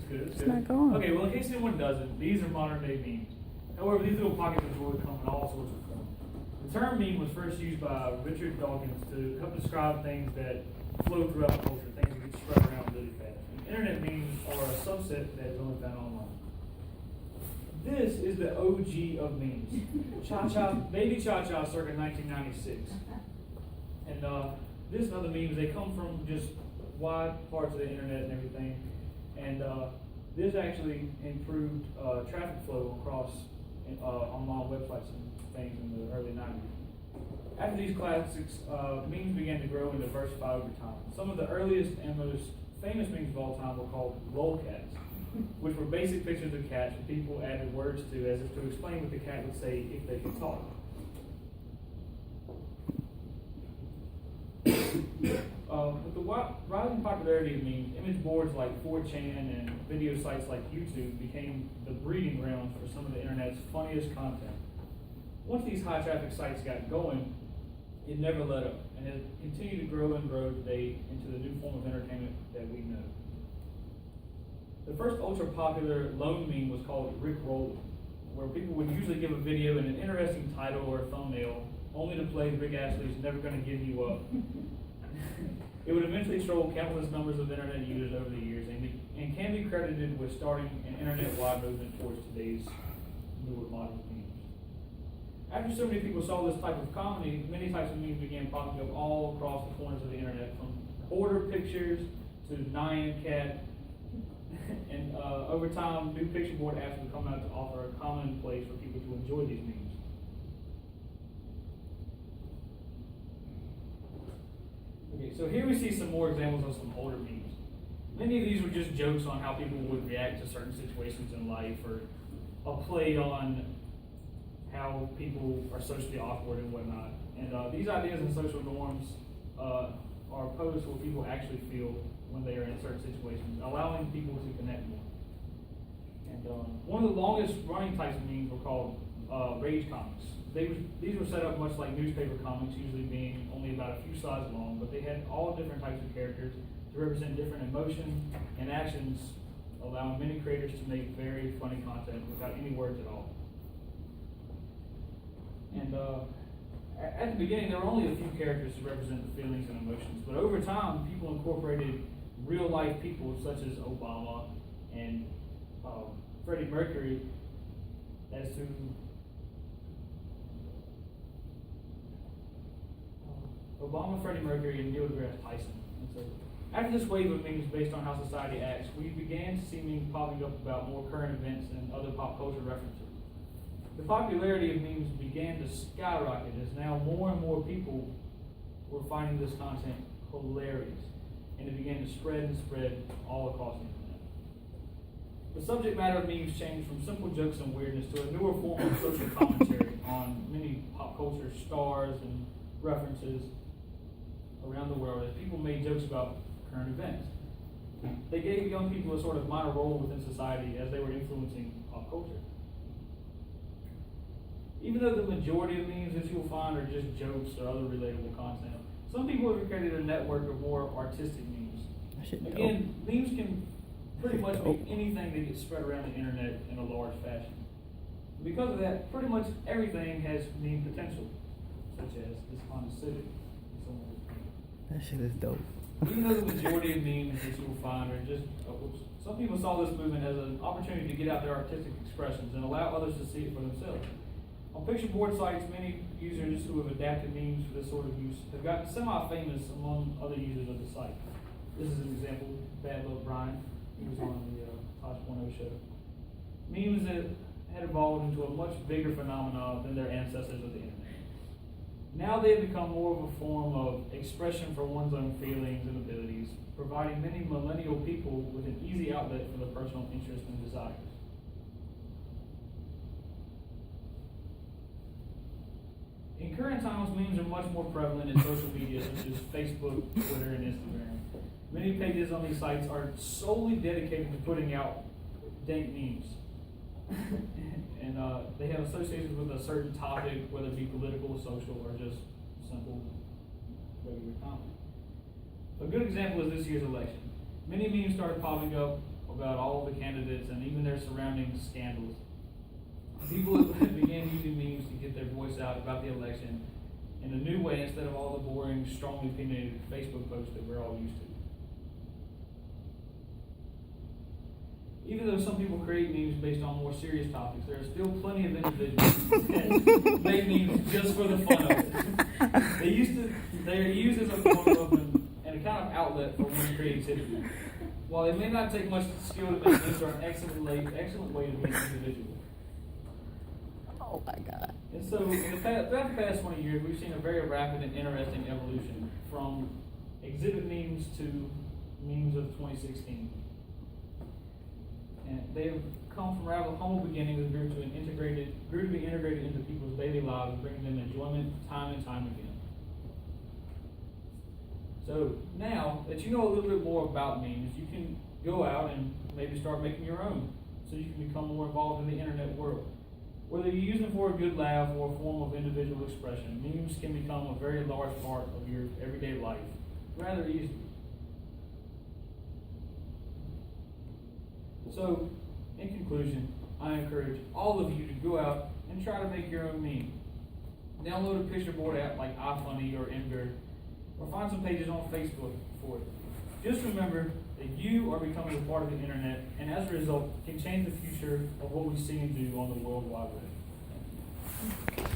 good. It's It's good. not going. Okay, well, in case anyone doesn't, these are modern day memes. However, these little pockets of joy come in all sorts of forms. The term meme was first used by Richard Dawkins to help describe things that flow throughout the culture, things that get spread around really fast. And internet memes are a subset that is only found online. This is the OG of memes. Cha-Cha, Baby Cha-Cha circa 1996. And this and other memes, they come from just wide parts of the internet and everything. And this actually improved traffic flow across online websites and things in the early 90s. After these classics, memes began to grow and diversify over time. Some of the earliest and most famous memes of all time were called lolcats, which were basic pictures of cats that people added words to as if to explain what the cat would say if they could talk. With the rising popularity of memes, image boards like 4chan and video sites like YouTube became the breeding grounds for some of the internet's funniest content. Once these high traffic sites got going, it never let up and has continued to grow and grow today into the new form of entertainment that we know. The first ultra popular lone meme was called Rick Roll, where people would usually give a video and an interesting title or a thumbnail, only to play Rick Astley's Never Gonna Give You Up. It would eventually troll countless numbers of internet users over the years and can be credited with starting an internet-wide movement towards today's newer modern memes. After so many people saw this type of comedy, many types of memes began popping up all across the corners of the internet, from border pictures to Nyan Cat. And over time, new picture board apps would come out to offer a common place for people to enjoy these memes. Okay, so here we see some more examples of some older memes. Many of these were just jokes on how people would react to certain situations in life, or a play on how people are socially awkward and whatnot. And these ideas and social norms are opposed to what people actually feel when they are in certain situations, allowing people to connect more. And one of the longest running types of memes were called rage comics. These were set up much like newspaper comics, usually being only about a few sides long, but they had all different types of characters to represent different emotions and actions, allowing many creators to make very funny content without any words at all. And at the beginning, there were only a few characters to represent the feelings and emotions, but over time, people incorporated real life people such as Obama and Freddie Mercury as to Obama, Freddie Mercury, and Neil deGrasse Tyson. And so, after this wave of memes based on how society acts, we began to see memes popping up about more current events and other pop culture references. The popularity of memes began to skyrocket as now more and more people were finding this content hilarious, and it began to spread all across the internet. The subject matter of memes changed from simple jokes and weirdness to a newer form of social commentary on many pop culture stars and references around the world as people made jokes about current events. They gave young people a sort of minor role within society as they were influencing pop culture. Even though the majority of memes that you'll find are just jokes or other relatable content, some people have created a network of more artistic memes. Again, memes can pretty much be anything that gets spread around the internet in a large fashion. Because of that, pretty much everything has meme potential, such as this Honda Civic. That shit is dope. Even though the majority of memes that you'll find are just, some people saw this movement as an opportunity to get out their artistic expressions and allow others to see it for themselves. On picture board sites, many users who have adapted memes for this sort of use have gotten semi-famous among other users of the site. This is an example, Bad Love Brian. He was on the Tosh 1.0 show. Memes that had evolved into a much bigger phenomenon than their ancestors of the internet. Now they have become more of a form of expression for one's own feelings and abilities, providing many millennial people with an easy outlet for their personal interests and desires. In current times, memes are much more prevalent in social media such as Facebook, Twitter, and Instagram. Many pages on these sites are solely dedicated to putting out dank memes. And they have associations with a certain topic, whether it be political, social, or just simple, regular comedy. A good example is this year's election. Many memes started popping up about all the candidates and even their surrounding scandals. People began using memes to get their voice out about the election in a new way instead of all the boring, strongly opinionated Facebook posts that we're all used to. Even though some people create memes based on more serious topics, there are still plenty of individuals that make memes just for the fun of it. They are used as a form of and a kind of outlet for one's creativity. While it may not take much skill to make memes, are an excellent way to be an individual. Oh my God. And so, throughout the past 20 years, we've seen a very rapid and interesting evolution from exhibit memes to memes of 2016. And they have come from rather humble beginnings and grew to be integrated into people's daily lives, bringing them enjoyment time and time again. So now that you know a little bit more about memes, you can go out and maybe start making your own, so you can become more involved in the internet world. Whether you use them for a good laugh or a form of individual expression, memes can become a very large part of your everyday life rather easily. So, in conclusion, I encourage all of you to go out and try to make your own meme. Download a picture board app like iFunny or Imgur, or find some pages on Facebook for it. Just remember that you are becoming a part of the internet, and as a result, can change the future of what we see and do on the World Wide Web. Thank you.